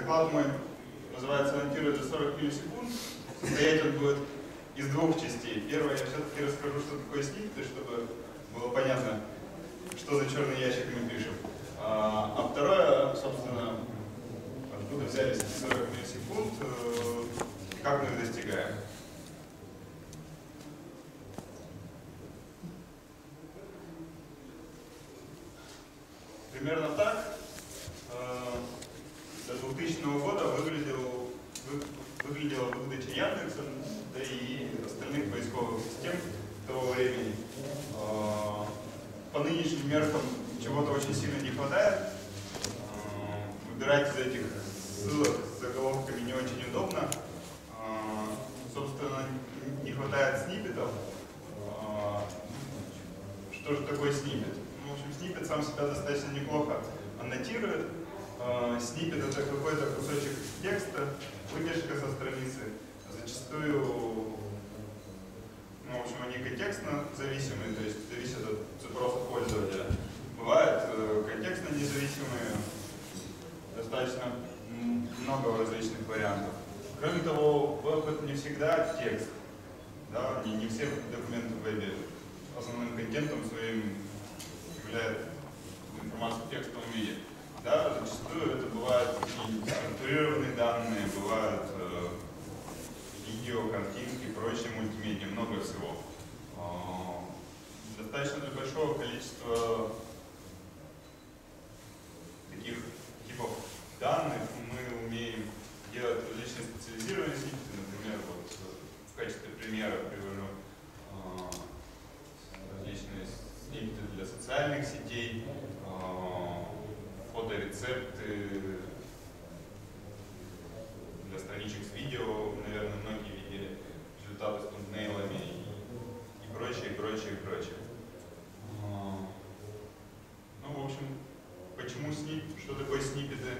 Доклад мой называется «Аннотировать за 40 миллисекунд». Состоять он будет из двух частей. Первое, я все-таки расскажу, что такое сниппеты, чтобы было понятно, что за черный ящик мы пишем. А второе, собственно, откуда взялись эти 40 миллисекунд, как мы их достигаем. Примерно так до 2000 года выглядела выдача Яндекса, да и остальных поисковых систем того времени. По нынешним меркам чего-то очень сильно не хватает. Выбирать из этих ссылок с заголовками не очень удобно. Собственно, не хватает сниппетов. Что же такое сниппет? В общем, сниппет сам себя достаточно неплохо аннотирует. Сниппет — это какой-то кусочек текста, выдержка со страницы. Зачастую, в общем, они контекстно зависимые, то есть зависят от запроса пользователя. Бывают контекстно независимые, достаточно много различных вариантов. Кроме того, веб — это не всегда текст. Да? Не все документы в вебе основным контентом своим является информацию в текстовом виде. Да, зачастую это бывают структурированные данные, бывают видео, картинки и прочее мультимедиа, много всего. Достаточно для большого количества таких типов данных мы умеем делать различные специализированные сниппеты. Например, вот в качестве примера привожу различные сниппеты для социальных сетей, фоторецепты для страничек с видео, наверное, многие видели результаты с thumbnail'ами и прочее, прочее, прочее. Ну, в общем, почему что такое сниппеты,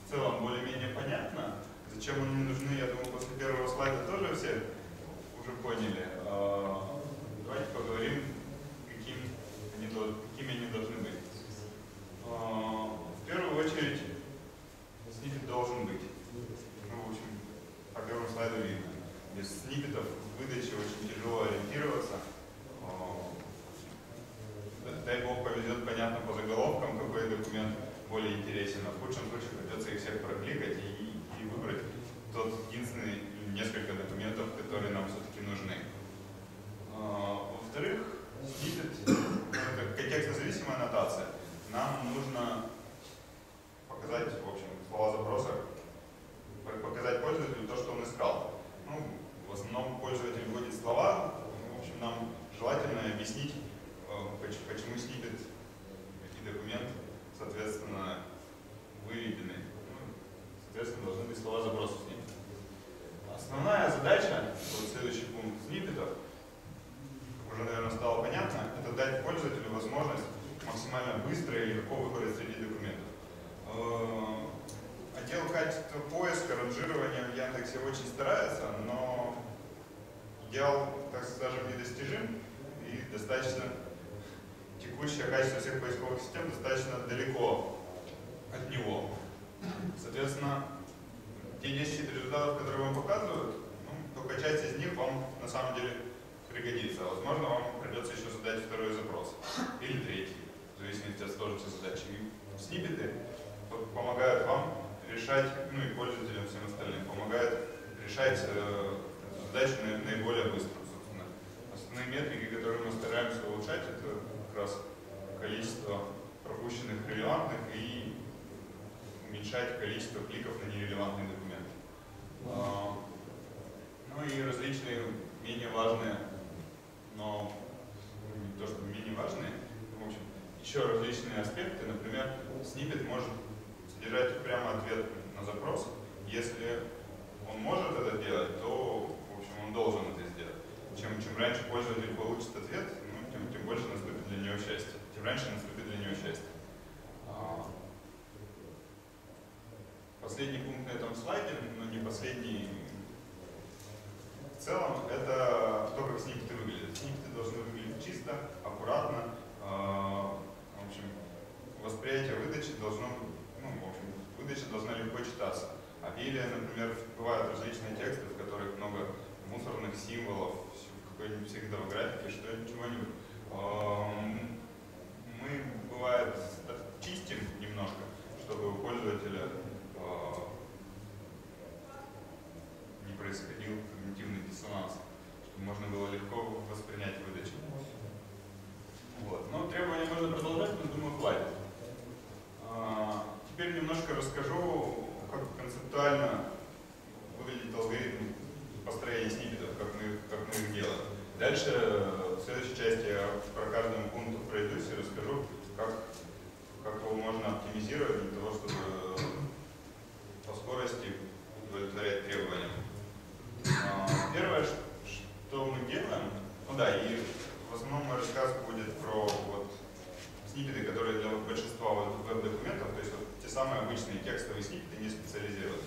в целом более-менее понятно. Зачем они нужны, я думаю, после первого слайда тоже все уже поняли. Давайте поговорим, какими они должны быть. В первую очередь, сниппет должен быть. В общем, по первому слайду видно. Без сниппетов в выдаче очень тяжело ориентироваться. Дай бог повезет, понятно, по заголовкам, какой документ более интересен. А в худшем случае придется их всех прокликать и выбрать тот единственный несколько документов, которые нам все-таки нужны. Во-вторых, сниппет — это контекстно-зависимая аннотация. Нам нужно показать, в общем, слова запроса, показать пользователю то, что он искал. В основном пользователь вводит слова, в общем, нам желательно объяснить, почему сниппет и документ, соответственно, выведены. Соответственно, должны быть слова запроса в сниппете. Основная задача, вот следующий пункт сниппетов, уже, наверное, стало понятно, это дать пользователю возможность максимально быстро и легко выбрать среди документов. Отдел качества поиска, ранжирования в Яндексе очень старается, но идеал, так скажем, недостижим, и достаточно текущее качество всех поисковых систем достаточно далеко от него. Соответственно, те 10 результатов, которые вам показывают, только часть из них вам на самом деле пригодится. Возможно, вам придется еще задать второй запрос или третий, в зависимости от сложности задачи. И сниппеты помогают вам решать, и пользователям, всем остальным, помогают решать задачу наиболее быстро. Собственно, основные метрики, которые мы стараемся улучшать, это как раз количество пропущенных релевантных и уменьшать количество кликов на нерелевантные документы. Ну и различные менее важные, но не то чтобы менее важные, в общем, еще различные аспекты. Например, сниппет может содержать прямо ответ на запрос. Если он может это делать, то, в общем, он должен это сделать. Чем раньше пользователь получит ответ, тем больше наступит для него счастье. Тем раньше наступит для него счастье. Последний пункт на этом слайде, но не последний в целом, это то, как сниппеты выглядят. Сниппеты должны выглядеть чисто, аккуратно. В общем, восприятие выдачи должно, выдача должна легко читаться. Или, например, бывают различные тексты, в которых много мусорных символов, в какой-нибудь психодемографике, чего-нибудь. Мы, бывает, чистим немножко, чтобы у пользователя не происходил когнитивный диссонанс, чтобы можно было легко воспринять выдачу. Вот. Но требования можно продолжать, но думаю, хватит. Теперь немножко расскажу, как концептуально выглядит алгоритм построения сниппетов, как мы их делаем. Дальше, в следующей части, я про каждому пункту пройдусь и расскажу, как его можно оптимизировать для того, чтобы по скорости удовлетворять требованиям. Первое, что мы делаем, ну да, и в основном мой рассказ будет про вот сниппеты, которые для большинства веб-документов, то есть вот те самые обычные текстовые сниппеты, не специализированы.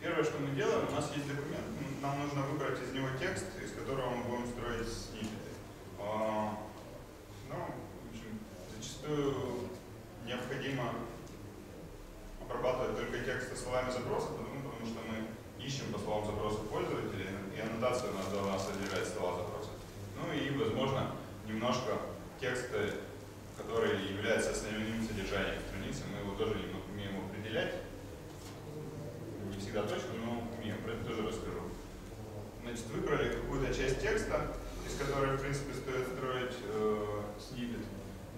Первое, что мы делаем, у нас есть документ, нам нужно выбрать из него текст, из которого мы будем строить сниппеты. Ну, в общем, зачастую необходимо обрабатывать только текст со словами запроса, потому что мы ищем по словам запроса пользователя, и аннотация у нас должна содержать слова запроса. Ну и, возможно, немножко текста, который является основным содержанием страницы, мы его тоже умеем определять. Не всегда точно, но умеем, про это тоже расскажу. Значит, выбрали какую-то часть текста, из которой, в принципе, стоит строить сниппет.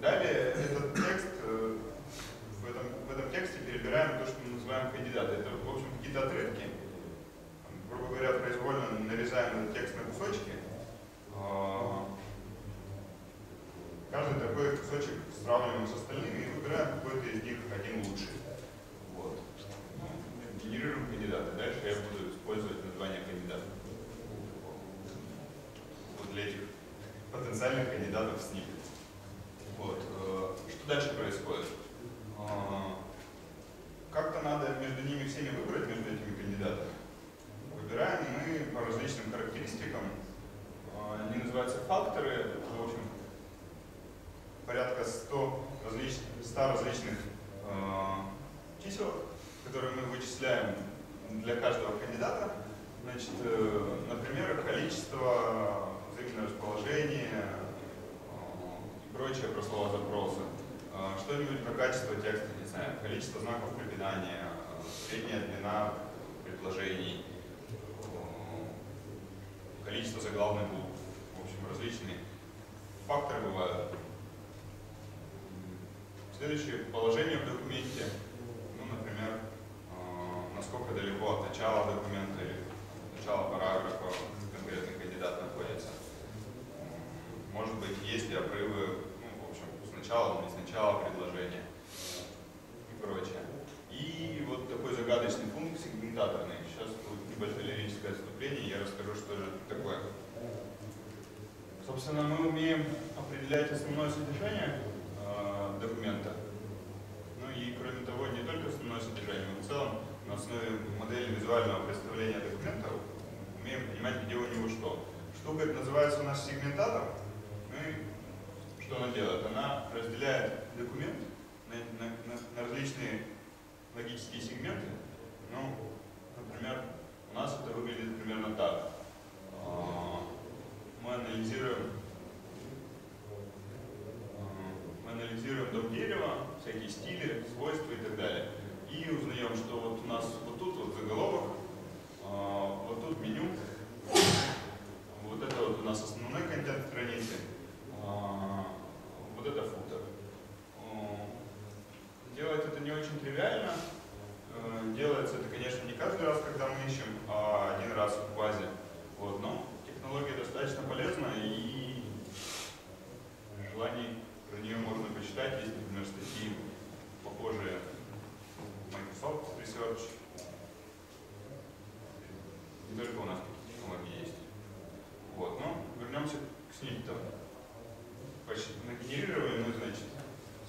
Далее этот текст, в этом тексте перебираем то, что мы называем кандидаты. Это, в общем, какие-то отрывки. Грубо говоря, произвольно нарезаем этот текст на кусочки. Каждый такой кусочек сравниваем с остальными и выбираем какой-то из них один лучший. Вот. Генерируем кандидаты. Дальше я буду использовать название кандидата. Вот для этих потенциальных кандидатов в сниппет. Вот. Что дальше происходит? Как-то надо между ними всеми выбрать, между этими кандидатами. Выбираем мы по различным характеристикам. Они называются факторы. Это, в общем, порядка 100 различных чисел, которые мы вычисляем для каждого кандидата. Значит, например, количество, взаимное расположение и прочее про слова запроса. Что-нибудь про качество текста, не знаю, количество знаков препинания, средняя длина предложений, количество заглавных букв. В общем, различные факторы бывают. Следующее положение в документе, ну, например, насколько далеко от начала документа или начала параграфа конкретный кандидат находится. Может быть, есть ли обрывы, ну, в общем, сначала, не сначала предложения и прочее. И вот такой загадочный пункт сегментаторный. Сейчас будет небольшое лирическое отступление, я расскажу, что же это такое. Собственно, мы умеем определять основное содержание документа. Ну и, кроме того, не только основное содержание, но в целом на основе модели визуального представления документа умеем понимать, где у него что. Штука это называется у нас сегментатор. Ну и что она делает? Она разделяет документ на различные логические сегменты. Ну, например, у нас это выглядит примерно так. Мы анализируем дом дерева, всякие стили, свойства и так далее. И узнаем, что вот у нас вот тут вот заголовок, вот тут меню, вот это вот у нас основной контент страницы, вот это футер. Делать это не очень тривиально. Делается это, конечно, не каждый раз, когда мы ищем, а один раз в базе. Вот, но технология достаточно полезна, и желание про нее можно почитать. Есть, например, статьи похожие Microsoft Research. Не только у нас такие технологии есть. Вот, но вернемся к сниппетам. Нагенерировали мы, значит,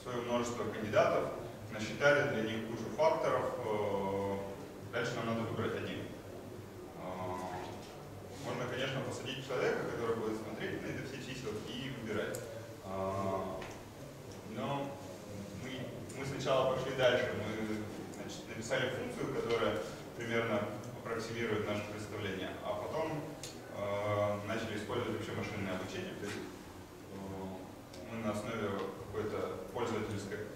свое множество кандидатов, насчитали для них кучу факторов. Дальше нам надо выбрать один. Можно, конечно, посадить человека, который будет смотреть на это все числа и выбирать. Но мы сначала пошли дальше. Мы написали функцию, которая примерно аппроксимирует наше представление, а потом начали использовать вообще машинное обучение. То есть мы на основе какой-то пользовательской,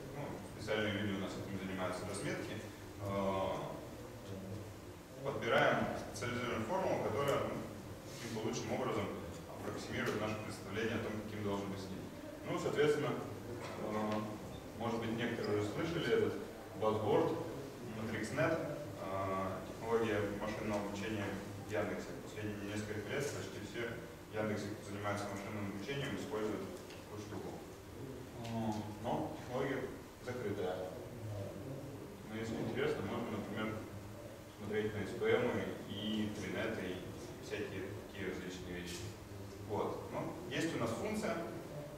специальные люди у нас этим занимаются, разметки, подбираем специализированную формулу, которая каким-то лучшим образом аппроксимирует наше представление о том, каким должен быть сниппет. Ну, соответственно, может быть, некоторые уже слышали этот buzzword, MatrixNet, технология машинного обучения в Яндексе. Последние несколько лет почти все Яндексы, кто занимается машинным обучением, используют эту штуку. Но технология закрытая. Но если интересно, можно, например, смотреть на SPM и Trinet и всякие такие различные вещи. Вот. Ну, есть у нас функция,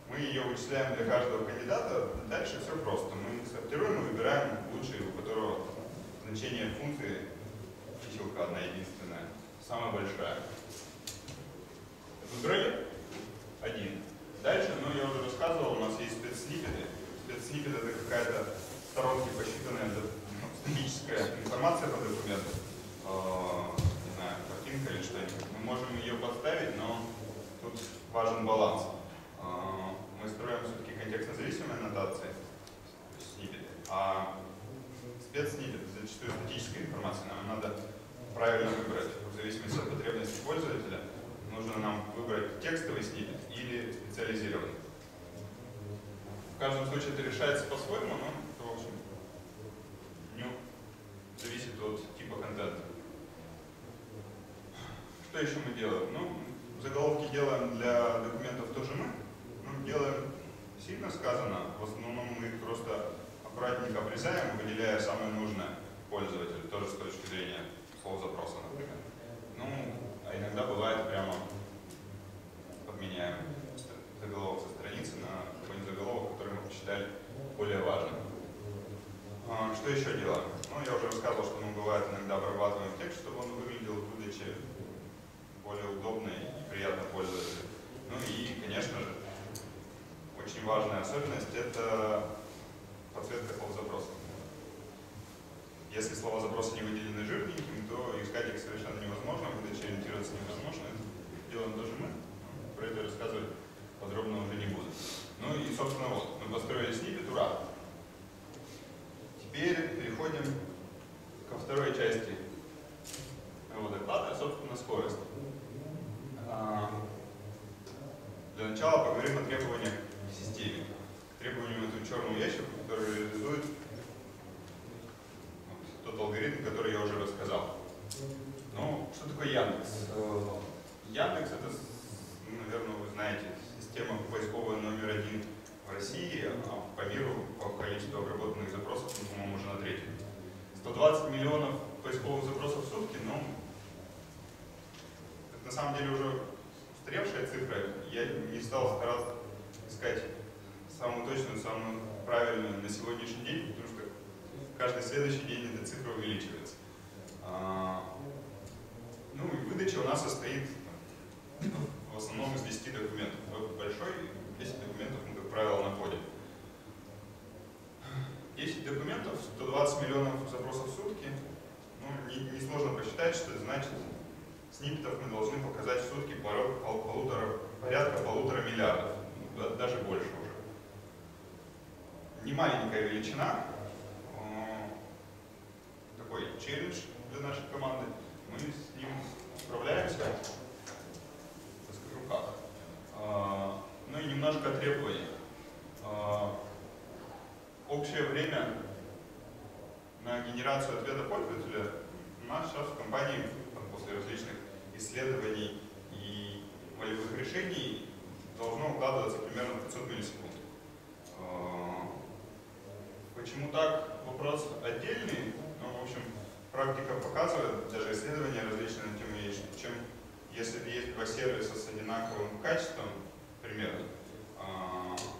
мы ее вычисляем для каждого кандидата. Дальше все просто. Мы сортируем и выбираем лучший, у которого значение функции чиселка одна единственная, самая большая. Выбрали один. Дальше, я уже рассказывал, у нас есть спецсниппеты. Спецсниппет — это какая-то сторонки посчитанная статическая информация по документу. Не знаю, картинка или что-нибудь. Мы можем ее подставить, но тут важен баланс. Мы строим все-таки контекстно-зависимые аннотации, сниппеты, а спецсниппет — зачастую статическая информация. Нам надо правильно выбрать, в зависимости от потребностей пользователя. Нужно нам выбрать текстовый сниппет или специализированный. В каждом случае это решается по-своему, но это, в общем, зависит от типа контента. Что еще мы делаем? Заголовки делаем для документов тоже мы. Делаем сильно сказано, в основном мы их просто аккуратненько обрезаем, выделяя самое нужное пользователю, тоже с точки зрения слов запроса, например. А иногда бывает прямо подменяем заголовок со страницы на какой-нибудь заголовок, который мы посчитали более важным. Что еще делаем? Я уже рассказывал, что мы бывает иногда обрабатываем текст, чтобы он выглядел в выдаче более удобно и приятно пользователю. И, конечно же, очень важная особенность — это подсветка слов запроса. Если слова запроса не выделены жирненьким, то искать их совершенно невозможно, выдаче ориентироваться невозможно. Это делаем тоже мы. Про это рассказывать подробно уже не буду. И, собственно, вот, мы построили сниппет, ура! Теперь переходим ко второй части моего доклада, собственно, скорость. Для начала поговорим о требованиях к системе. Требованиям этому черному ящику, который реализует тот алгоритм, который я уже рассказал. Что такое Яндекс? Яндекс — это, наверное, вы знаете, система поисковая номер 1 в России, а по миру по количеству обработанных запросов, по-моему, уже на третьем. 120 миллионов поисковых запросов в сутки, это на самом деле уже устаревшая цифра. Я не стал стараться искать самую точную, самую правильную на сегодняшний день, потому что каждый следующий день эта цифра увеличивается. И выдача у нас состоит в основном из 10 документов. Большой, 10 документов мы, как правило, находим. 10 документов, 120 миллионов запросов в сутки. Несложно посчитать, что это значит. Сниппетов мы должны показать в сутки порядка 1,5 миллиардов, даже больше уже. Не маленькая величина, такой челлендж для нашей команды. Мы с ним справляемся, расскажу как. И немножко о требованиях. Общее время на генерацию ответа пользователя у нас сейчас в компании после различных исследований и волевых решений должно укладываться примерно в 500 миллисекунд. Почему так? Вопрос отдельный, но, в общем, практика показывает, даже исследования различные на тему есть, чем если есть два сервиса с одинаковым качеством, примерно,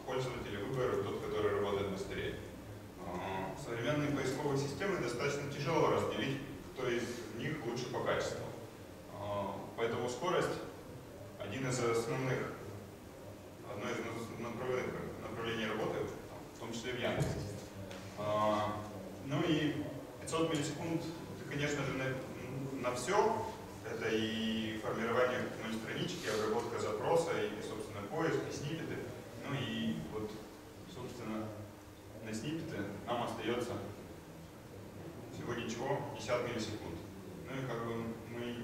пользователи выберут тот, который работает быстрее. Современные поисковые системы достаточно тяжело разделить, кто из них лучше по качеству. Поэтому скорость — одно из основных направлений работы, в том числе в Яндексе. И 500 миллисекунд все. Это и формирование странички, обработка запроса, и, собственно, поиск, и сниппеты. Ну и вот, собственно, на сниппеты нам остается всего ничего, 50 миллисекунд. Ну и как бы мы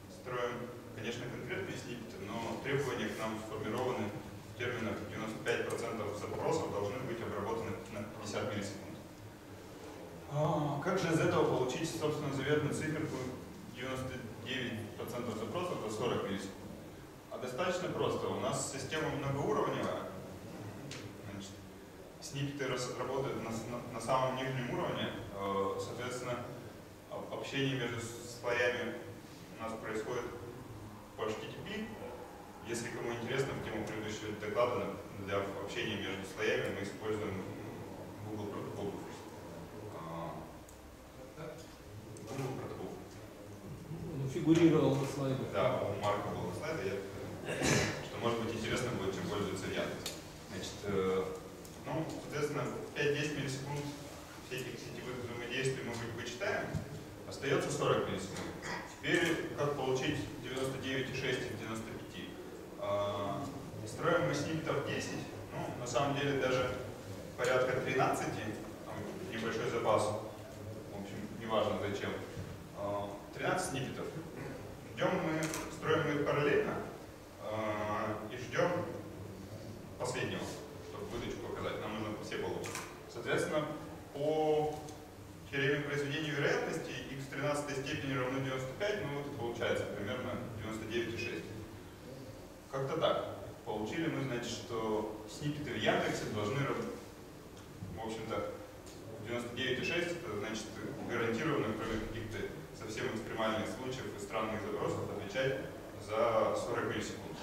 строим, конечно, конкретные сниппеты, но требования к нам сформированы в терминах 95% запросов должны быть обработаны на 50 миллисекунд. Как же из этого получить, собственно, заветную циферку 99% запросов за 40 миллисекунд? А достаточно просто. У нас система многоуровневая. Значит, сниппеты работают на самом нижнем уровне. Соответственно, общение между слоями у нас происходит по HTTP. Если кому интересно, в тему предыдущего доклада для общения между слоями мы используем Google протокол. Google протокол. Фигурировал на слайде. Да, у Марка был на слайде, что может быть интересно будет, чем пользуется в Яндексе. Значит, ну, соответственно, 5-10 миллисекунд всех этих сетевых взаимодействий мы вычитаем, остается 40 миллисекунд. Теперь, как получить 99,6 из 95? Строим мы сниппетов 10, ну, на самом деле даже порядка 13, там небольшой запас, в общем, неважно зачем. 13 сниппетов. Строим мы их параллельно и ждем последнего, чтобы выдачу показать. Нам нужно все получить. Соответственно, по теореме произведения вероятности x в 13 степени равно 95, ну вот и получается примерно 99,6. Как-то так. Получили мы, значит, что сниппеты в Яндексе должны, в общем-то, 99,6, это значит гарантированно, кроме каких-то совсем экстремальных случаев и странных запросов, отвечать за 40 миллисекунд.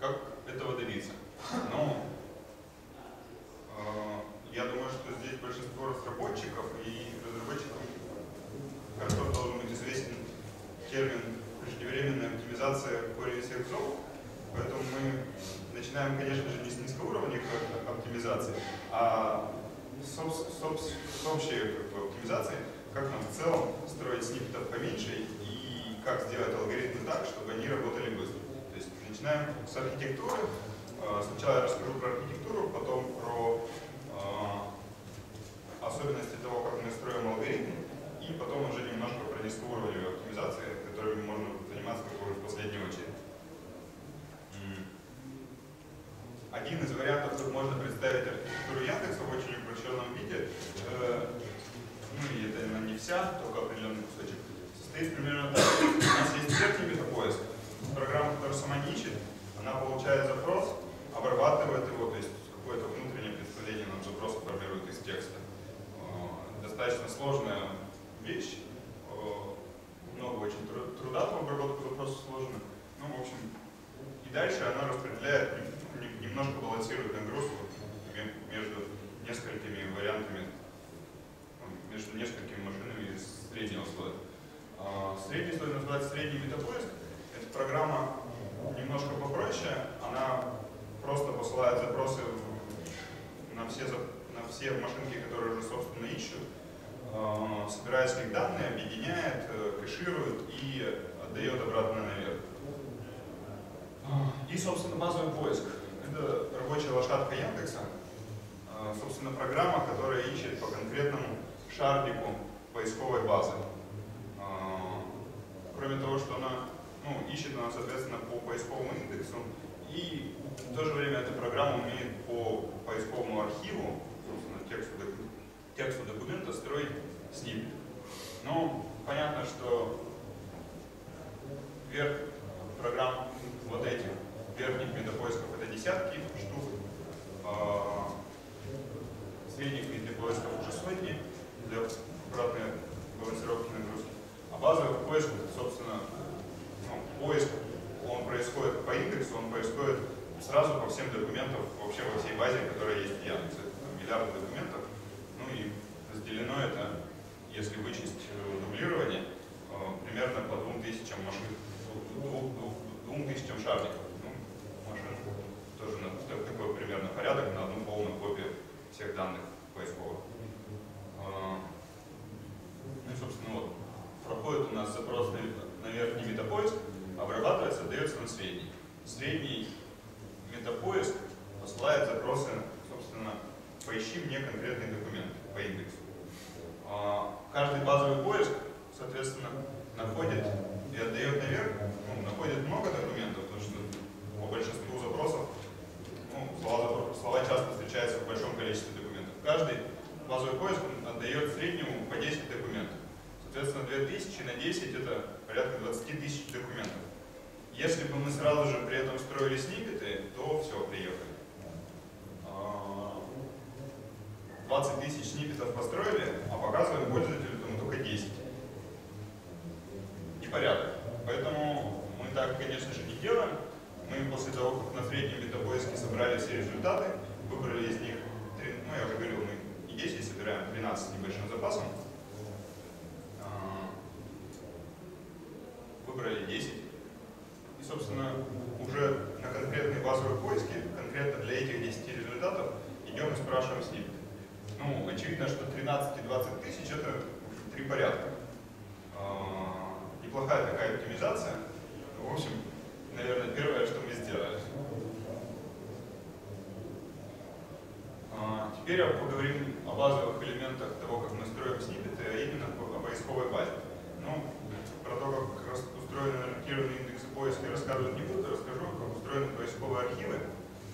Как этого добиться? Ну, я думаю, что здесь большинство разработчиков и разработчикам хорошо должен быть известен термин преждевременная оптимизация корень всех зол. Поэтому мы начинаем, конечно же, не с низкоуровневой оптимизации, а с общей оптимизации, как нам в целом строить сниппетов поменьше и как сделать алгоритмы так, чтобы они работали быстро. То есть начинаем с архитектуры. Сначала я расскажу про архитектуру, потом про особенности того, как мы строим алгоритм, и потом уже немножко про низкоуровневую оптимизацию, которыми можно заниматься как уже в последнюю очередь. Один из вариантов, как можно представить архитектуру Яндекса в очень упрощенном виде, ну и это не вся, только определенный кусочек, состоит примерно так. У нас есть верхний метапоиск, программа, которая сама не ищет, она получает запрос, обрабатывает его, то есть какое-то внутреннее представление нам запроса формирует из текста. Достаточно сложная вещь, много очень труда по обработке запроса сложно. Ну, в общем, и дальше она распределяет, немножко балансирует нагрузку между несколькими вариантами, между несколькими машинами из среднего слоя. Средний слой называется средний метапоиск. Эта программа немножко попроще, она просто посылает запросы на все машинки, которые уже собственно ищут, собирает с них данные, объединяет, кэширует и отдает обратно наверх. И, собственно, базовый поиск. Это рабочая лошадка Яндекса. Собственно, программа, которая ищет по конкретному шардику поисковой базы. Кроме того, что она ищет она, соответственно, по поисковому индексу, и в то же время эта программа умеет по поисковому архиву, собственно, тексту документа строить сниппет. Но понятно, что верх программ вот этих верхних метапоисков это десятки штук, средних метапоисков уже сотни для обратной балансировки нагрузки. А базовый поиск, собственно, поиск, он происходит по индексу, он происходит сразу по всем документам, вообще во всей базе, которая есть в Яндексе. Миллиарды документов. Ну и разделено это, если вычесть дублирование, примерно по 2000 машин, 2000 шардиков. Машин тоже такой примерно порядок на одну полную копию всех данных поисковых. Ну и, собственно, вот. нас запрос на верхний метапоиск, обрабатывается, отдается на средний. Средний метапоиск посылает запросы, собственно, поищи мне конкретный документ по индексу. Каждый базовый поиск, соответственно, находит и отдает наверх, находит много документов, потому что по большинству запросов слова часто встречаются в большом количестве документов. Каждый базовый поиск отдает среднему по 10 документов. Соответственно, 2000 на 10 это порядка 20 тысяч документов. Если бы мы сразу же при этом строили сниппеты, то все, приехали. 20 тысяч сниппетов построили, а показываем пользователю только 10. Непорядок. Поэтому мы так, конечно же, не делаем. Мы после того, как на среднем метапоиске собрали все результаты, выбрали из них, я уже говорил, мы не 10 собираем, 13 с небольшим запасом. Выбрали 10. И, собственно, уже на конкретные базовые поиски, конкретно для этих 10 результатов, идем и спрашиваем сниппеты. Очевидно, что 13 и 20 тысяч это 3 порядка. Неплохая такая оптимизация. В общем, наверное, первое, что мы сделали. Теперь поговорим о базовых элементах того, как мы строим сниппеты, а именно о поисковой базе. Про то, как устроены аннотированные индексы поиска, рассказывать не буду, расскажу, как устроены поисковые архивы,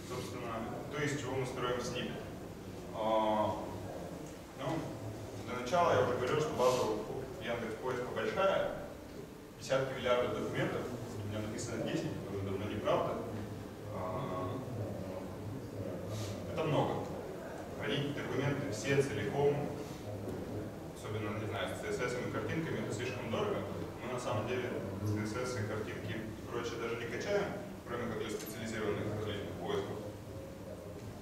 собственно, то, из чего мы строим сниппет. Для начала я уже говорил, что база у Яндекс поиска большая, десятки миллиардов документов, у меня написано 10, это уже давно неправда. Это много. Хранить документы все целиком, особенно, не знаю, с CSS и картинками, это слишком дорого. Мы на самом деле CSS и картинки и прочее даже не качаем, кроме как для специализированных различных поисков.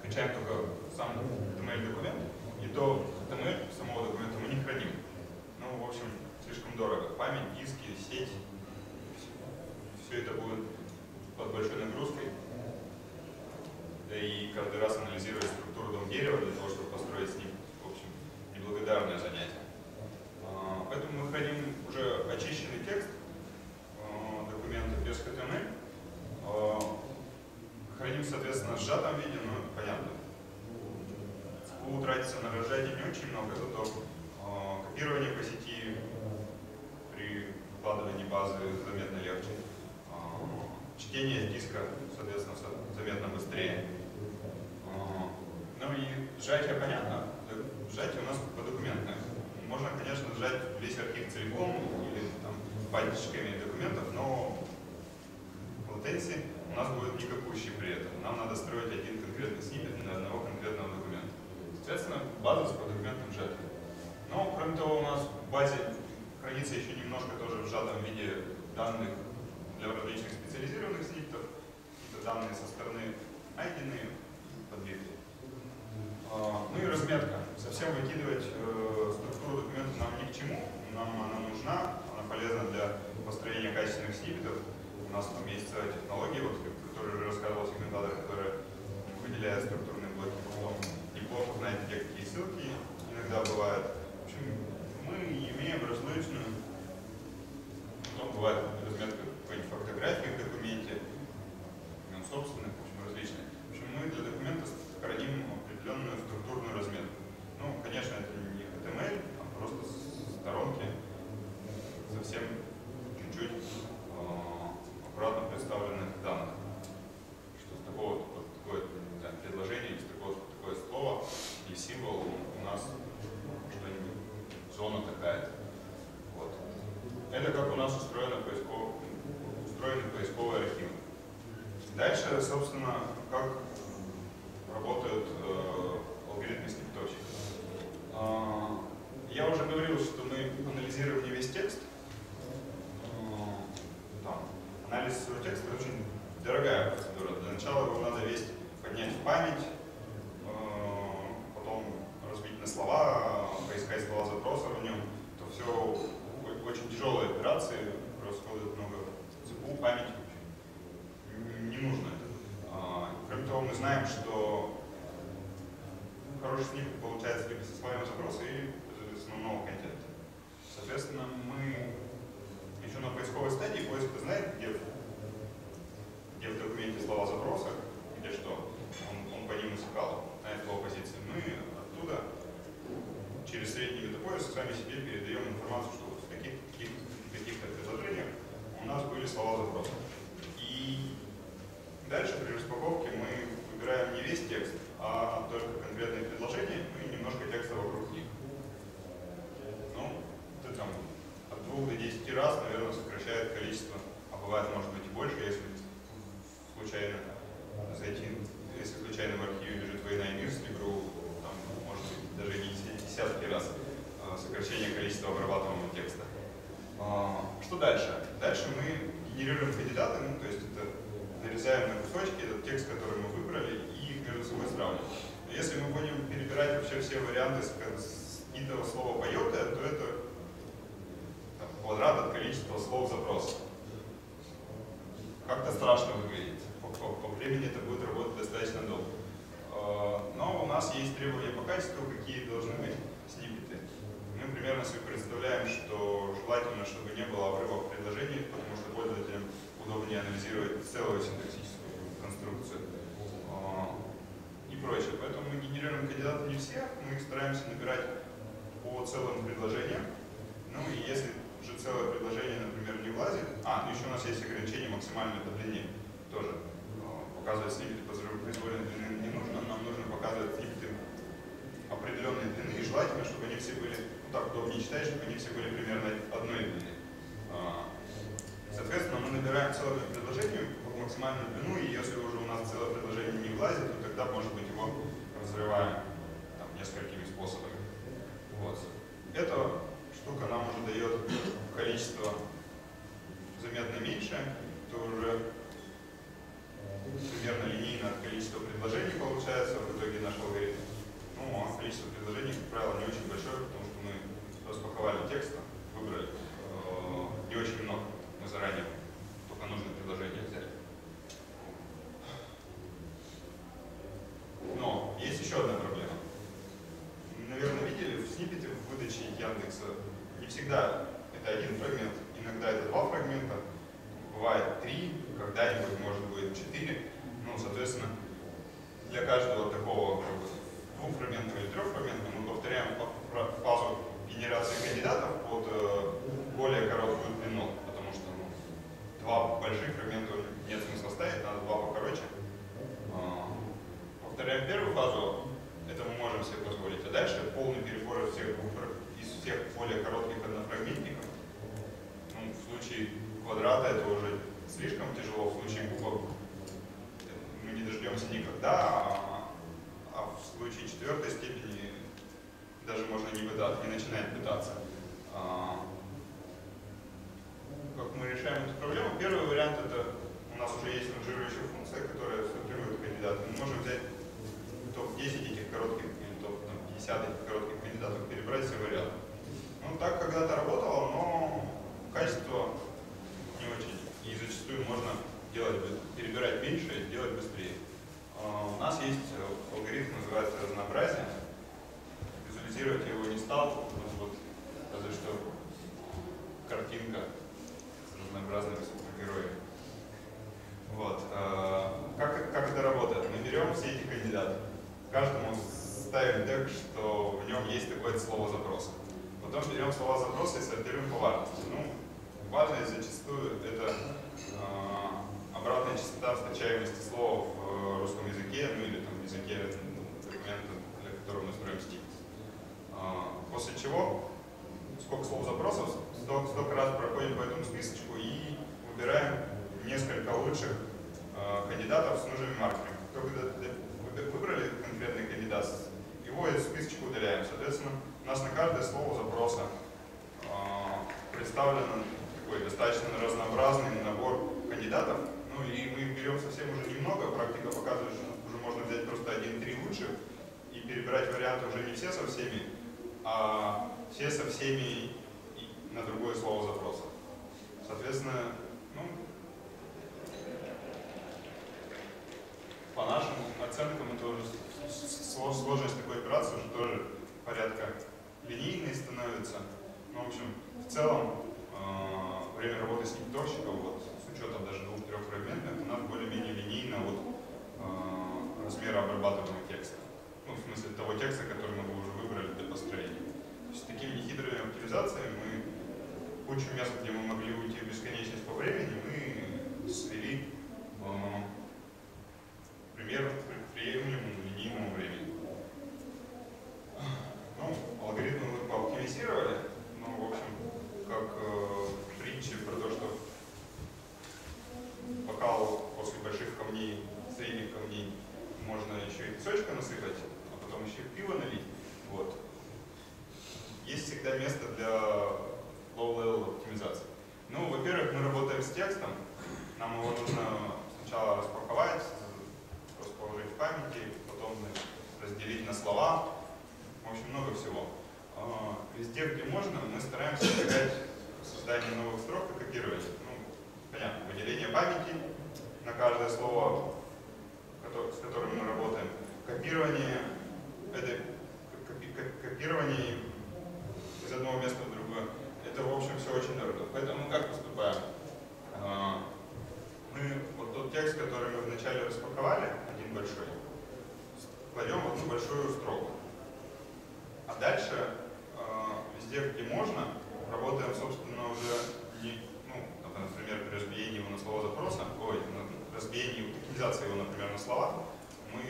Качаем только сам HTML-документ, и то HTML самого документа мы не храним. В общем, слишком дорого. Память, диски, сеть, все это будет под большой нагрузкой. Да и каждый раз анализировать структуру дом-дерева для того, чтобы построить с ним, в общем, неблагодарное занятие. Поэтому мы храним уже очищенный текст документа без HTML. Храним, соответственно, в сжатом виде, понятно. Тратится на разжатие не очень много, зато копирование по сети при выкладывании базы заметно легче. Чтение с диска, соответственно, заметно быстрее. И сжатие понятно. Сжатие у нас подокументное. Можно, конечно, сжать весь архив целиком или пальчиками документов, но латенси у нас будет никакущий при этом. Нам надо строить один конкретный сниппет для одного конкретного документа. Соответственно, база с подокументным сжатием. Но, кроме того, у нас в базе хранится еще немножко тоже в сжатом виде данных для различных специализированных сниппетов, какие-то данные со стороны найденные, подбитые. И разметка. Совсем выкидывать структуру документа нам ни к чему. Нам она нужна, она полезна для построения качественных сниппетов. У нас там есть целая технология, которую уже рассказывал сегментатор, которая выделяет структурные блоки потом. Неплохо знаете, где какие ссылки иногда бывают. В общем, мы имеем различную, потом бывает разметка какой-нибудь фотографии в документе, собственных, в общем, различные. В общем, мы для документа храним определенную структурную разметку. Конечно, это не HTML, а просто сторонки совсем чуть-чуть аккуратно представленных данных. Что с такое предложение, из такое слово и символ у нас что-нибудь, зона такая-то. Это как у нас устроены поисковые архивы. Дальше, собственно, как работают алгоритмы сниппетовщика. Я уже говорил, что мы анализируем не весь текст. Анализ всего текста — очень дорогая процедура. Для начала его надо весь поднять в память, потом разбить на слова, поискать слова запроса в нем. Это все очень тяжелые операции, расходует много ЦПУ, памяти. Не нужно это. Кроме того, мы знаем, что хороший сниппет получается либо со словами запроса, или с нового контента. Соответственно, мы еще на поисковой стадии поиск знает, где в документе слова запроса, где что. Он по ним искал на эту позицию. Мы оттуда через средний метапоиск сами себе передаем информацию, что вот в каких-то предложениях у нас были слова запроса. И дальше при распаковке мы выбираем не весь текст, а только конкретные предложения, ну и немножко текста вокруг них. Ну, это там от 2 до 10 раз, наверное, сокращает количество, а бывает, может быть, и больше, если случайно зайти, если случайно в архиве лежит война и мир с Либру, там, может быть, даже не десятки раз сокращение количества обрабатываемого текста. Что дальше? Дальше мы генерируем кандидаты, ну, то есть это нарезаем на кусочки этот текст, который мы выбрали, и их между собой сравниваем. Но если мы будем перебирать вообще все варианты с какого слова поёта, то это там, квадрат от количества слов запроса. Как-то страшно выглядит. По времени это будет работать достаточно долго. Но у нас есть требования по качеству, какие должны быть сниппеты. Мы примерно себе представляем, что желательно, чтобы не было обрывов в предложениях, потому что пользователям удобнее анализировать целую синтаксическую конструкцию и прочее. Поэтому мы генерируем кандидаты не все, мы их стараемся набирать по целым предложениям. Ну и если же целое предложение, например, не влазит, ну еще у нас есть ограничение максимальной по длине, тоже показывать сниппеты произвольной длины не нужно, нам нужно показывать сниппеты определенной длины, и желательно, чтобы они все были, ну так удобнее читать, чтобы они все были примерно одной длины. Соответственно, мы набираем целое предложение в максимальную длину, и если уже у нас целое предложение не влазит, то тогда, может быть, его разрываем там, несколькими способами. Вот. Эта штука нам уже дает количество заметно меньше, то уже примерно линейно от количества предложений получается в итоге наш алгоритм. Ну, а количество предложений, как правило, не очень большое, потому что мы распаковали текст, выбрали не очень много. Мы заранее только нужное предложение взяли. Но есть еще одна проблема. Наверное, видели, в сниппете в выдаче Яндекса не всегда это один фрагмент, иногда это 2 фрагмента, бывает 3, когда-нибудь может быть 4. Ну, соответственно, для каждого такого как бы, 2-фрагментного или 3-фрагментного мы повторяем фазу генерации кандидатов под более короткую длину, потому что 2 больших фрагмента нет смысла ставить, надо 2 покороче. Повторяем первую фазу, это мы можем себе позволить, а дальше полный перебор из всех более коротких однофрагментников. Ну, в случае квадрата это уже слишком тяжело, в случае кубов мы не дождемся никогда, а в случае 4-й степени даже можно не начинать пытаться. Как мы решаем эту проблему? Первый вариант это у нас уже есть ранжирующая функция, которая фильтрует кандидаты. Мы можем взять топ-10 этих коротких или топ-50 этих коротких кандидатов, перебрать все варианты. Ну, так когда-то работало, но качество не очень. И зачастую можно перебирать меньше и делать быстрее. У нас есть алгоритм, называется разнообразие. Визуализировать я его не стал, вот, разве что картинка с разнообразными супергероями. Вот. Как это работает? Мы берем все эти кандидаты, каждому ставим тег, что в нем есть такое слово запроса. Потом берем слова запроса и сортируем по важности. Ну, важность зачастую это обратная частота встречаемости слова в русском языке, ну или там в языке документа, для которого мы строим стиль. После чего, сколько слов запросов, столько раз проходим по этому списочку и выбираем несколько лучших кандидатов с нужными маркерами. Когда выбрали конкретный кандидат, его из списочка удаляем. Соответственно, у нас на каждое слово запроса представлен такой достаточно разнообразный набор кандидатов. Ну и мы берем совсем уже немного, практика показывает, что уже можно взять просто 1-3 лучших и перебирать варианты уже не все со всеми, а все со всеми на другое слово запроса. Соответственно, ну, по нашим оценкам это уже сложность такой операции уже тоже порядка линейной становится. Ну, в общем, в целом время работы с сниппетовщиком, вот, с учетом даже 2-3 фрагментов, у нас более-менее линейно от размера обрабатываемого текста. Ну, в смысле того текста, который мы уже выбрали для построения. То есть такими нехитрыми оптимизациями мы кучу мест, где мы могли уйти в бесконечность по времени, мы свели пример к приемлемому линейному времени. Ну, алгоритмы мы пооптимизировали, но, в общем, как в притче про то, что бокал после больших камней, средних камней можно еще и песочка насыпать, а потом еще и пиво налить. Вот. Есть всегда место для low-level оптимизации. Ну, во-первых, мы работаем с текстом, нам его нужно сначала распаковать, расположить в памяти, потом разделить на слова. В общем, много всего. Везде, где можно, мы стараемся избегать создания новых строк и копирования. Ну, понятно, выделение памяти на каждое слово, с которым мы работаем. Копирование, это копирование из одного места в другое. Это, в общем, все очень дорого. Поэтому как поступаем? Мы вот тот текст, который мы вначале распаковали, один большой, кладем в одну большую строку. А дальше, везде, где можно, работаем, собственно, уже, например, при разбиении его на слово запроса, разбиении, утилизации его, например, на слова, мы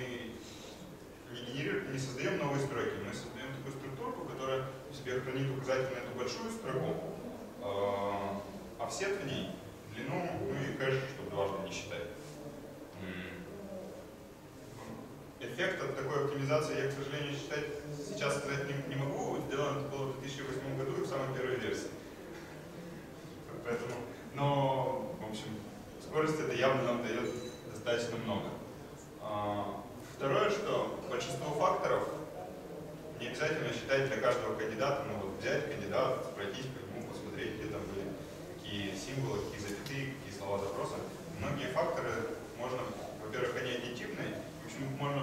не создаем новые строки, мы создаем такую структуру, которая в себе хранит указатель на эту большую строку, а в сет в ней длину, и кэш, чтобы дважды не считать. Эффект от такой оптимизации я, к сожалению, сейчас сказать не могу. Сделано это было в 2008 году и в самой первой версии. Поэтому, но, в общем, скорость это явно нам дает достаточно много. Второе, что большинство факторов не обязательно считать для каждого кандидата. Ну вот взять кандидата, пройтись по нему, посмотреть, где там были какие символы, какие запятые, какие слова запроса. Многие факторы можно, во-первых, они аддитивные. В общем, можно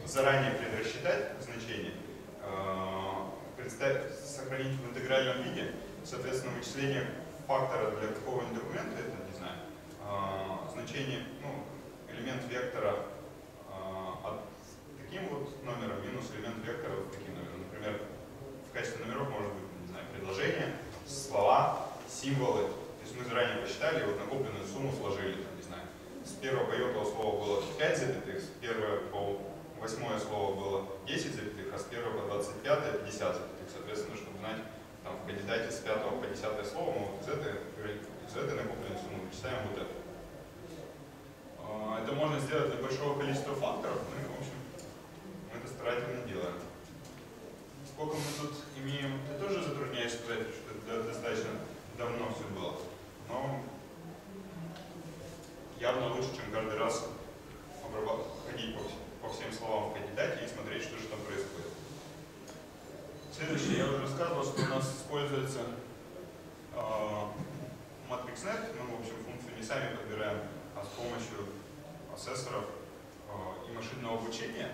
заранее предрасчитать значение, сохранить в интегральном виде, соответственно, вычисление фактора для какого-нибудь документа, это, не знаю, значение, элемент вектора от таким вот номером минус элемент вектора вот таким номером. Например, в качестве номеров может быть, не знаю, предложения, слова, символы. То есть мы заранее посчитали, вот накопленную сумму сложили, там, не знаю, с 1 по j слова было 5 запятых, с 1 по 8 слово было 10 запятых, а с 1 по 25 50 запятых. Соответственно, чтобы знать, там, в кандидате с 5 по 10 слово, мы вот из этой накопленной суммы вычисляем вот это. Это можно сделать для большого количества факторов, ну и, в общем, мы это старательно делаем. Сколько мы тут имеем, я тоже затрудняюсь сказать, что это достаточно давно все было. Но явно лучше, чем каждый раз ходить по всем словам в кандидате и смотреть, что же там происходит. Следующее, я уже рассказывал, что у нас используется MatrixNet. Мы, в общем, функцию не сами подбираем, а с помощью ассессоров и машинного обучения.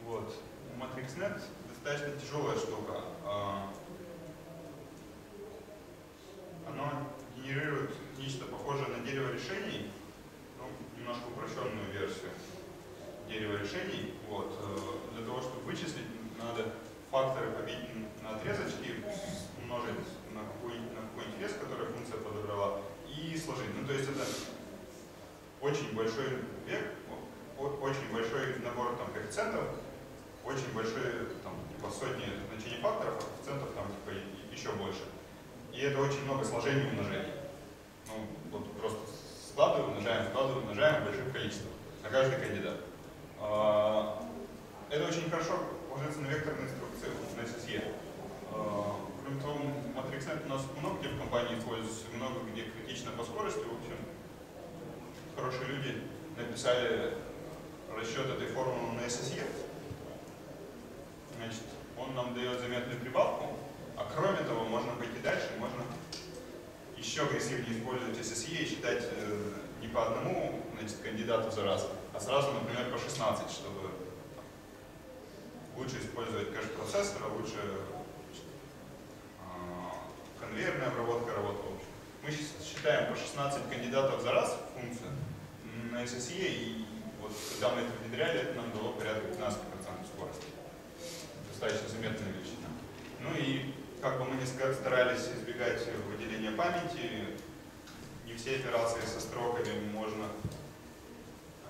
Вот. MatrixNet достаточно тяжелая штука. Оно генерирует нечто похожее на дерево решений, немножко упрощенную версию дерева решений. Вот. Для того, чтобы вычислить, надо факторы побить на отрезочки, умножить на какой-нибудь вес, который функция подобрала, и сложить. Ну, то есть это очень большой век, очень большой набор там, коэффициентов, очень большие там, типа, сотни значений факторов, а коэффициентов там типа, еще больше. И это очень много сложений и умножений. Ну, вот просто складываем, умножаем в больших количествах на каждый кандидат. Это очень хорошо ложится на векторные инструкции, на SSE. Кроме того, MatrixNet у нас много где в компании используется, много где критично по скорости. В общем, хорошие люди написали расчет этой формулы на SSE. Значит, он нам дает заметную прибавку, а кроме того, можно пойти дальше, можно еще агрессивнее использовать SSE и считать не по одному, значит, кандидату за раз, а сразу, например, по 16, чтобы лучше использовать кэш-процессора, лучше конвейерная обработка работала. Мы считаем по 16 кандидатов за раз в функцию на SSE, и вот когда мы это внедряли, это нам дало порядка 15% скорости. Достаточно заметная величина. Ну и как бы мы не старались избегать выделения памяти, не все операции со строками можно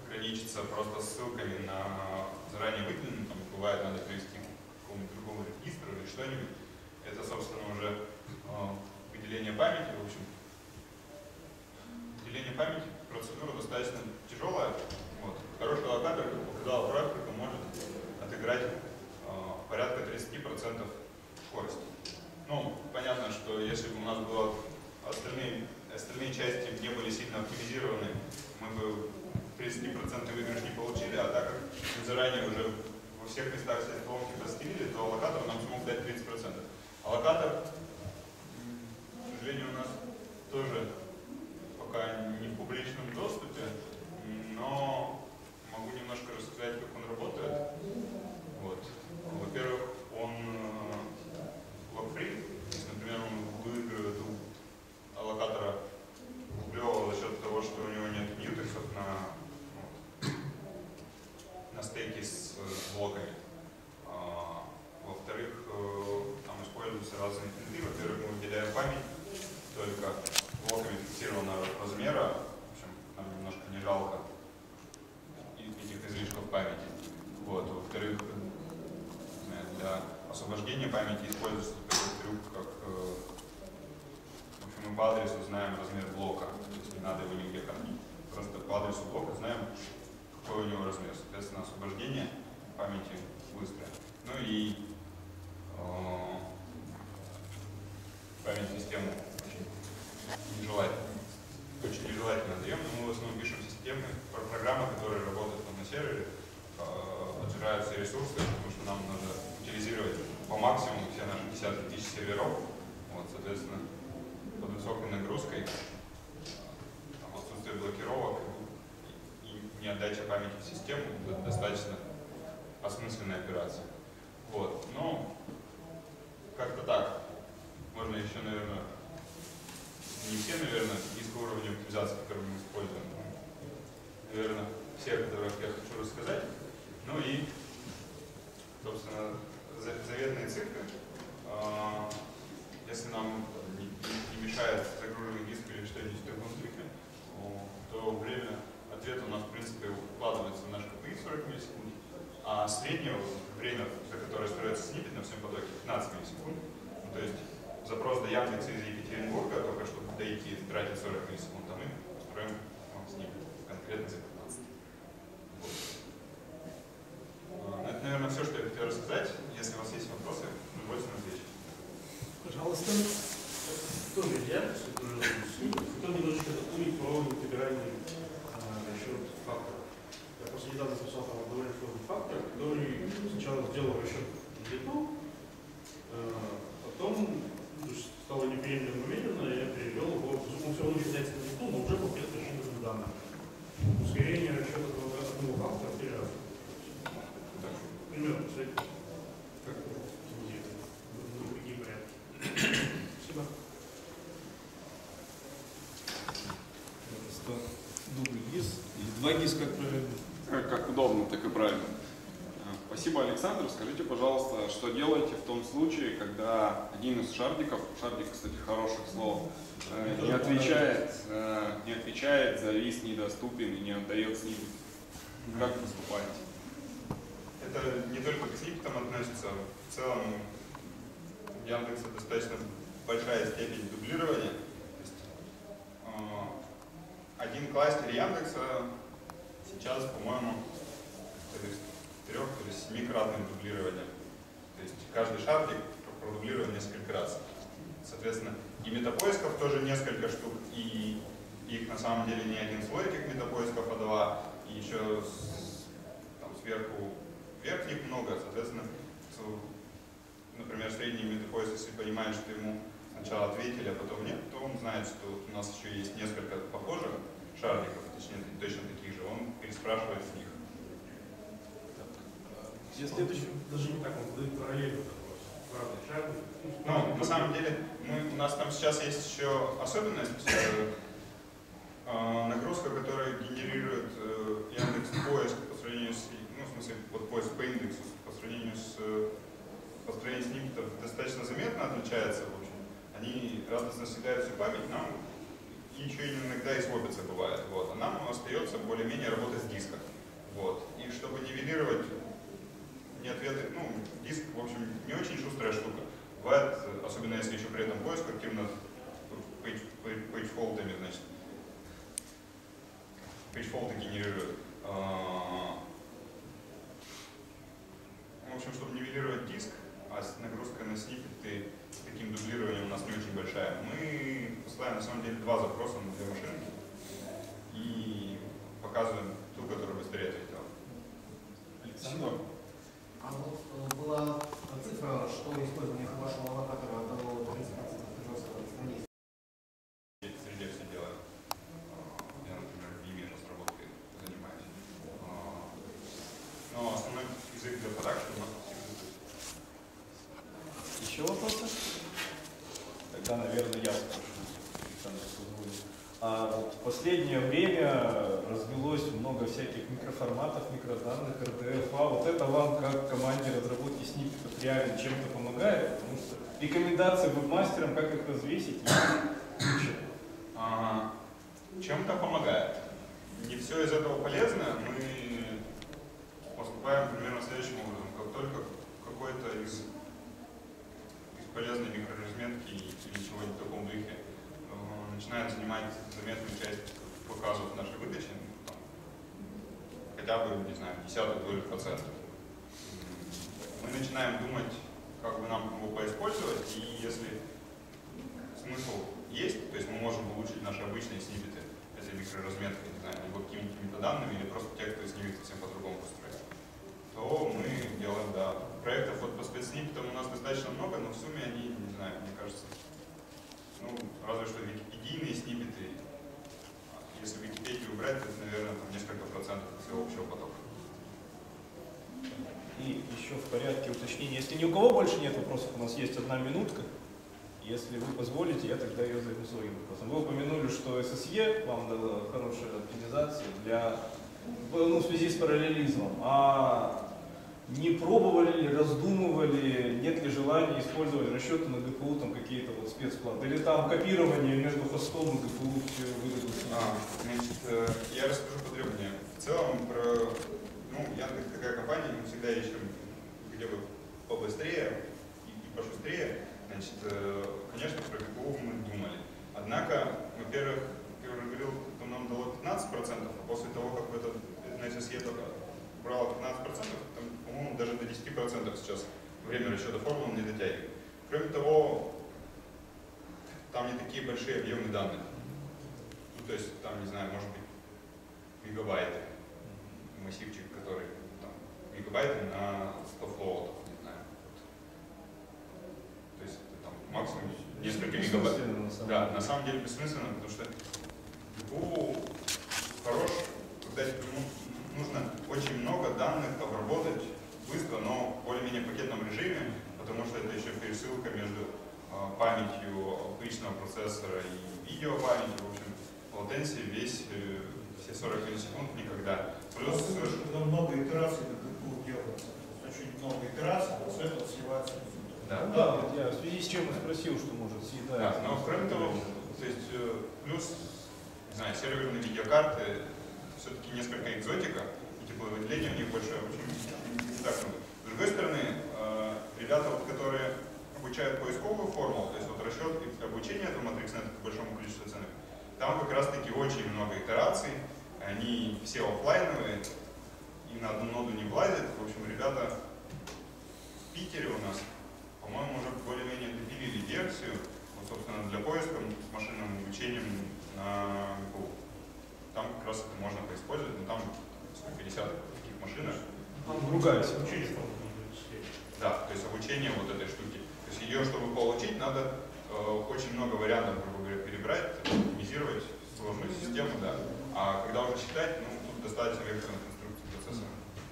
ограничиться просто ссылками на заранее выделенные, там бывает надо привести к какому-нибудь другому регистру или что-нибудь. Это, собственно, уже выделение памяти. В общем, выделение памяти процедура достаточно тяжелая. Вот. Хороший локатор, как показала практика, может отыграть порядка 30% скорости. Ну, понятно, что если бы у нас было остальные части не были сильно оптимизированы, мы бы 30% выигрыш не получили, а так как мы заранее уже во всех местах средстволомки расстелили, то локатор нам смог дать 30%. А локатор, к сожалению, у нас тоже пока не в публичном доступе, но могу немножко рассказать, как он работает. Вот. Во-первых, он лог-фри. Например, он выигрывает у локатора рублевого за счет того, что у него нет мьютексов на стейке с блоками. Во-вторых, там используются разные финты. Во-первых, мы выделяем память только блоками фиксированного размера. В общем, нам немножко не жалко этих излишков памяти. Вот. Во-вторых, для освобождения памяти используется такой трюк, как в общем, мы по адресу знаем размер блока, то есть не надо его нигде хранить. Просто по адресу блока знаем, какой у него размер. Соответственно, освобождение памяти быстрое. Ну и память системы очень нежелательно даем, но мы в основном пишем системы, программы, которые работают на сервере, отжирают все ресурсы, потому что нам надо утилизировать по максимуму все наши десятки тысяч серверов. Вот, соответственно, под высокой нагрузкой, отсутствие блокировок и неотдача памяти в систему — это достаточно осмысленная операция. Вот, но как-то так. Можно еще, наверное, не все, наверное, низкоуровневые оптимизации, которые мы используем. Наверное, все, которых я хочу рассказать. Ну и, собственно, заветные цифры. Если нам не мешает загруженный диск или что-нибудь в таком духе, то время ответа у нас, в принципе, укладывается в наш КПИ 40 миллисекунд, а среднее время, за которое строится сниппет на всем потоке, 15 миллисекунд. Ну, то есть запрос до Яндекса из Екатеринбурга, только чтобы дойти, тратит 40 миллисекунд, а мы строим сниппет конкретно за 15. Вот. Это, наверное, все, что я хотел рассказать. Если у вас есть вопросы, с удовольствием отвечу. Пожалуйста. Тоже Яндекс, хотел немножечко дополнить про интегральный расчет факторов. Я просто недавно написал там довольно сложный фактор, который сначала сделал расчет на лету, потом стало неприемлемо медленно, и я перевел его, он все равно считается на лету, но уже по предпочтительным данным. Ускорение расчета одного фактора в 3 раза. Примерно, кстати, как другие порядки. Спасибо. Дубль ГИС или 2 ГИС, как правильно? Как удобно, так и правильно. Спасибо, Александр. Скажите, пожалуйста, что делаете в том случае, когда один из шардиков, шардик, кстати, хорошее слово, не отвечает, завис, недоступен и не отдает сниппет? Как поступаете? Это не только к сниппетам относится, в целом в Яндексе достаточно большая степень дублирования. То есть, один кластер Яндекса сейчас, по-моему, 3- или 7-кратным дублированием. То есть каждый шардик продублирован несколько раз. Соответственно, и метапоисков тоже несколько штук, и их на самом деле не один слой этих метапоисков, а 2, и еще там, сверху верхних много. Соответственно, например, средний метапоиск, если понимает, что ему сначала ответили, а потом нет, то он знает, что у нас еще есть несколько похожих шардиков, точнее, точно таких же, он переспрашивает с них. Следующий, даже не так, он задает параллельный вопрос. разных шагов. Ну, на самом деле, у нас там сейчас есть еще особенность, нагрузка, которую генерирует Яндекс поиск по сравнению с, ну, в смысле, вот поиск по индексу по сравнению с построением сниппетов достаточно заметно отличается, в общем. Они радостно съедают всю память, нам и еще иногда и свопятся бывает. Вот. А нам остается более-менее работать с диском. Вот. И чтобы нивелировать не ответы, ну, диск, в общем, не очень шустрая штука. Бывает, особенно если еще при этом поиск активно пейджфолдами, значит, пейджфолды генерируют. В общем, чтобы нивелировать диск, а с нагрузкой на сниппеты с таким дублированием у нас не очень большая, мы посылаем на самом деле два запроса на две машинки и показываем ту, которая быстрее ответила. Александр. А вот была цифра, что использование вашего локатора дало 30% прироста страниц. В среде все делаем. Я, например, в ИМЕ разработкой занимаюсь. Но основной язык для продакшн у нас Еще вопросы? Тогда, наверное, я спрошу, Александр, позволит. Вот в последнее время развелось много всяких микроформатов, микроданных, RDF. Вот это вам, как команде разработки сниппетов, реально чем-то помогает? Потому что рекомендации веб-мастерам, как их развесить, чем-то помогает. Не все из этого полезно. Мы поступаем примерно следующим образом. Как только какой-то из полезной микроразметки или чего-нибудь в таком духе начинает занимать заметную часть показов нашей выдачи, там, хотя бы, не знаю, 0,1%. Мы начинаем думать, как бы нам его поиспользовать, и если смысл есть, то есть мы можем улучшить наши обычные сниппеты этой микроразметкой, не знаю, либо какими-то метаданными, или просто текстовый сниппет совсем по-другому построить, то мы делаем, да. Проектов вот по спецсниппетам у нас достаточно много, но в сумме они, не знаю, мне кажется, ну, разве что википедийные сниппеты. Если Википедию убрать, то это, наверное, там несколько процентов всего общего потока. И еще в порядке уточнения. Если ни у кого больше нет вопросов, у нас есть 1 минутка. Если вы позволите, я тогда ее займу своим вопросом. Вы упомянули, что SSE вам дала хорошую оптимизацию для, ну, в связи с параллелизмом. А не пробовали ли, раздумывали, нет ли желания использовать расчеты на GPU, там какие-то вот спецплаты? Или там копирование между хостом и GPU все выдадут? Значит, я расскажу подробнее. В целом, Яндекс такая компания, мы всегда ищем где бы побыстрее и пошустрее. Значит, конечно, про GPU мы думали. Однако, во-первых, как я уже говорил, это нам дало 15%, а после того, как на SSE только брало 15%, там, по-моему, даже до 10% сейчас время расчета формул не дотягивает. Кроме того, там не такие большие объемы данных. Ну, то есть, там, не знаю, может быть, мегабайты. Массивчик, который там, мегабайты на 100 флоутов, не знаю. То есть, это, там, максимум несколько мегабайт. Да, на самом деле бессмысленно, потому что GPU хорош, когда тебе нужно очень много данных обработать быстро, но в более-менее пакетном режиме, потому что это еще пересылка между памятью обычного процессора и видеопамятью. В общем, латенции все 40 миллисекунд никогда. Плюс... Когда много итераций на GPU делается, очень много итераций, с этого сливается. Да, да, я в связи с чем я спросил, что может съедать. Да, но кроме того, то есть, плюс, не знаю, серверные видеокарты все-таки несколько экзотика, и тепловыделение у них большое, очень не так много. С другой стороны, ребята, вот, которые обучают поисковую формулу, то есть вот расчет и обучение этого матрикснета к большому количеству оценок, там как раз таки очень много итераций, они все офлайновые и на одну ноду не влазят. В общем, ребята в Питере у нас, по-моему, уже более-менее допилили версию, вот, собственно, для поиска с машинным обучением на GPU. Там как раз это можно поиспользовать, но там сколько десятков таких машинок. Другая система. Да, то есть обучение вот этой штуки. То есть ее, чтобы получить, надо очень много вариантов, грубо говоря, перебрать, оптимизировать сложную систему, да. А когда уже считать, ну, тут достаточно векторных конструкций процессора.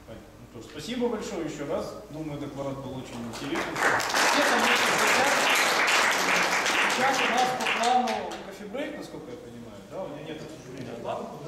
Ну, то, что Спасибо большое еще раз. Думаю, доклад был очень интересный. Все, конечно, сейчас у нас по плану кофе-брейк, насколько я понимаю, да, у меня нет, к сожалению, оплаты.